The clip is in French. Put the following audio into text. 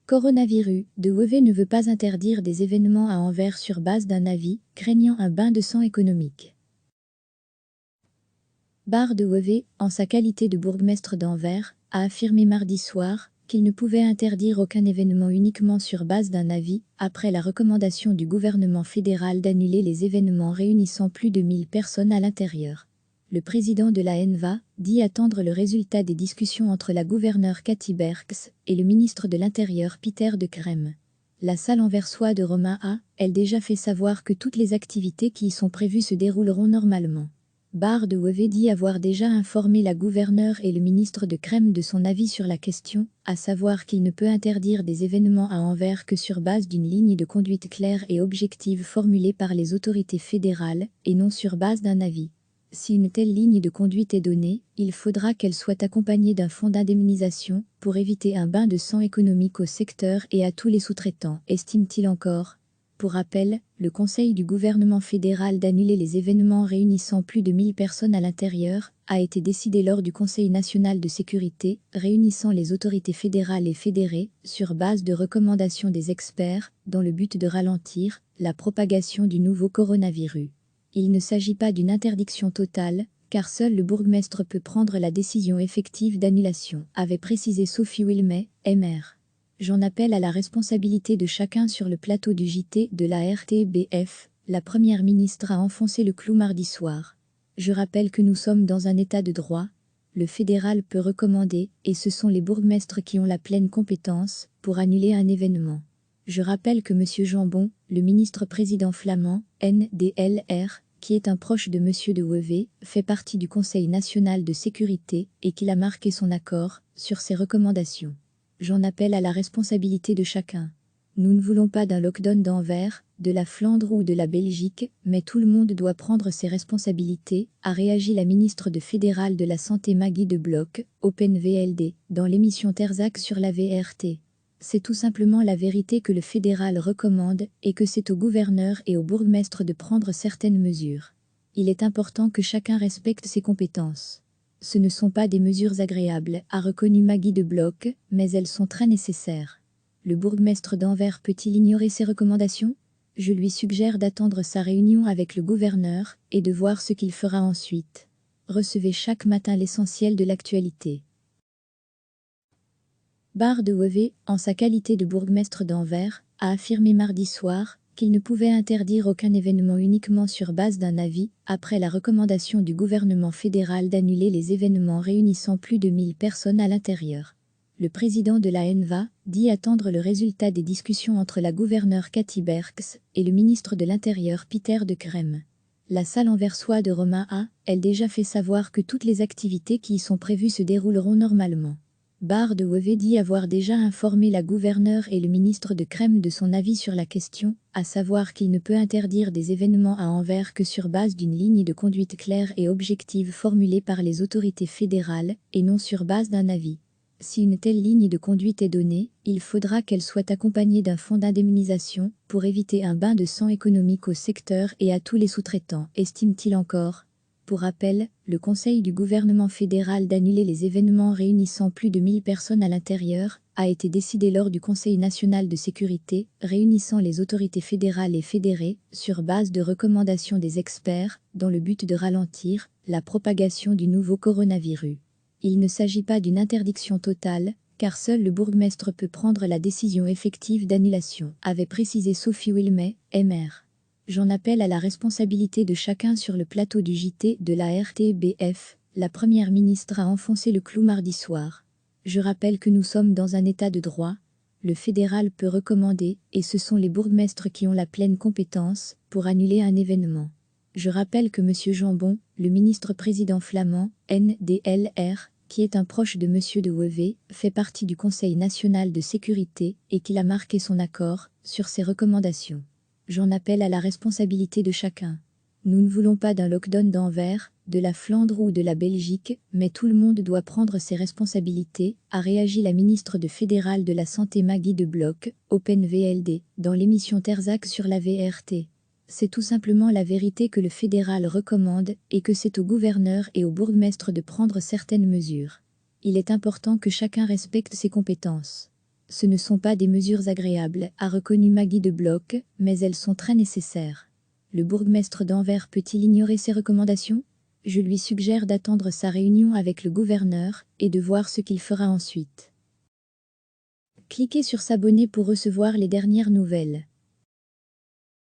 Coronavirus, De Weve ne veut pas interdire des événements à Anvers sur base d'un avis, craignant un bain de sang économique. Bar De Weve, en sa qualité de bourgmestre d'Anvers, a affirmé mardi soir qu'il ne pouvait interdire aucun événement uniquement sur base d'un avis, après la recommandation du gouvernement fédéral d'annuler les événements réunissant plus de 1000 personnes à l'intérieur. Le président de la NVA dit attendre le résultat des discussions entre la gouverneure Cathy Berks et le ministre de l'Intérieur Pieter De Crème. La salle anversoise de Romain a, elle, déjà fait savoir que toutes les activités qui y sont prévues se dérouleront normalement. Bar De Weve dit avoir déjà informé la gouverneure et le ministre de Crème de son avis sur la question, à savoir qu'il ne peut interdire des événements à Anvers que sur base d'une ligne de conduite claire et objective formulée par les autorités fédérales, et non sur base d'un avis. Si une telle ligne de conduite est donnée, il faudra qu'elle soit accompagnée d'un fonds d'indemnisation pour éviter un bain de sang économique au secteur et à tous les sous-traitants, estime-t-il encore. Pour rappel, le Conseil du gouvernement fédéral d'annuler les événements réunissant plus de 1000 personnes à l'intérieur a été décidé lors du Conseil national de sécurité, réunissant les autorités fédérales et fédérées, sur base de recommandations des experts, dans le but de ralentir la propagation du nouveau coronavirus. Il ne s'agit pas d'une interdiction totale, car seul le bourgmestre peut prendre la décision effective d'annulation, avait précisé Sophie Wilmay, MR. J'en appelle à la responsabilité de chacun sur le plateau du JT de la RTBF, la première ministre a enfoncé le clou mardi soir. Je rappelle que nous sommes dans un état de droit. Le fédéral peut recommander, et ce sont les bourgmestres qui ont la pleine compétence, pour annuler un événement. Je rappelle que M. Jambon, le ministre-président flamand, NDLR, qui est un proche de M. De Weve, fait partie du Conseil national de sécurité et qu'il a marqué son accord sur ces recommandations. J'en appelle à la responsabilité de chacun. Nous ne voulons pas d'un lockdown d'Anvers, de la Flandre ou de la Belgique, mais tout le monde doit prendre ses responsabilités, a réagi la ministre fédérale de la Santé Maggie De Bloch, OpenVLD, dans l'émission Terzac sur la VRT. C'est tout simplement la vérité que le fédéral recommande et que c'est au gouverneur et au bourgmestre de prendre certaines mesures. Il est important que chacun respecte ses compétences. Ce ne sont pas des mesures agréables, a reconnu Maggie De Bloch, mais elles sont très nécessaires. Le bourgmestre d'Anvers peut-il ignorer ces recommandations? Je lui suggère d'attendre sa réunion avec le gouverneur et de voir ce qu'il fera ensuite. Recevez chaque matin l'essentiel de l'actualité. Bar De Weve, en sa qualité de bourgmestre d'Anvers, a affirmé mardi soir qu'il ne pouvait interdire aucun événement uniquement sur base d'un avis, après la recommandation du gouvernement fédéral d'annuler les événements réunissant plus de 1000 personnes à l'intérieur. Le président de la NVA dit attendre le résultat des discussions entre la gouverneure Cathy Berks et le ministre de l'Intérieur Pieter De Crème. La salle anversoise de Romain a, elle, déjà fait savoir que toutes les activités qui y sont prévues se dérouleront normalement. Bar De Weve dit avoir déjà informé la gouverneure et le ministre de Crème de son avis sur la question, à savoir qu'il ne peut interdire des événements à Anvers que sur base d'une ligne de conduite claire et objective formulée par les autorités fédérales, et non sur base d'un avis. Si une telle ligne de conduite est donnée, il faudra qu'elle soit accompagnée d'un fonds d'indemnisation pour éviter un bain de sang économique au secteur et à tous les sous-traitants, estime-t-il encore. Pour rappel, le Conseil du gouvernement fédéral d'annuler les événements réunissant plus de 1000 personnes à l'intérieur a été décidé lors du Conseil national de sécurité, réunissant les autorités fédérales et fédérées, sur base de recommandations des experts, dans le but de ralentir la propagation du nouveau coronavirus. Il ne s'agit pas d'une interdiction totale, car seul le bourgmestre peut prendre la décision effective d'annulation, avait précisé Sophie Wilmay, MR. J'en appelle à la responsabilité de chacun sur le plateau du JT de la RTBF, la première ministre a enfoncé le clou mardi soir. Je rappelle que nous sommes dans un état de droit. Le fédéral peut recommander, et ce sont les bourgmestres qui ont la pleine compétence, pour annuler un événement. Je rappelle que M. Jambon, le ministre-président flamand, NDLR, qui est un proche de M. De Weve, fait partie du Conseil national de sécurité et qu'il a marqué son accord sur ces recommandations. J'en appelle à la responsabilité de chacun. Nous ne voulons pas d'un lockdown d'Anvers, de la Flandre ou de la Belgique, mais tout le monde doit prendre ses responsabilités, a réagi la ministre fédérale de la Santé Maggie De Bloch, OpenVLD, dans l'émission Terzac sur la VRT. C'est tout simplement la vérité que le fédéral recommande et que c'est au gouverneur et au bourgmestre de prendre certaines mesures. Il est important que chacun respecte ses compétences. Ce ne sont pas des mesures agréables, a reconnu Maggie de Bloch, mais elles sont très nécessaires. Le bourgmestre d'Anvers peut-il ignorer ces recommandations? Je lui suggère d'attendre sa réunion avec le gouverneur et de voir ce qu'il fera ensuite. Cliquez sur s'abonner pour recevoir les dernières nouvelles.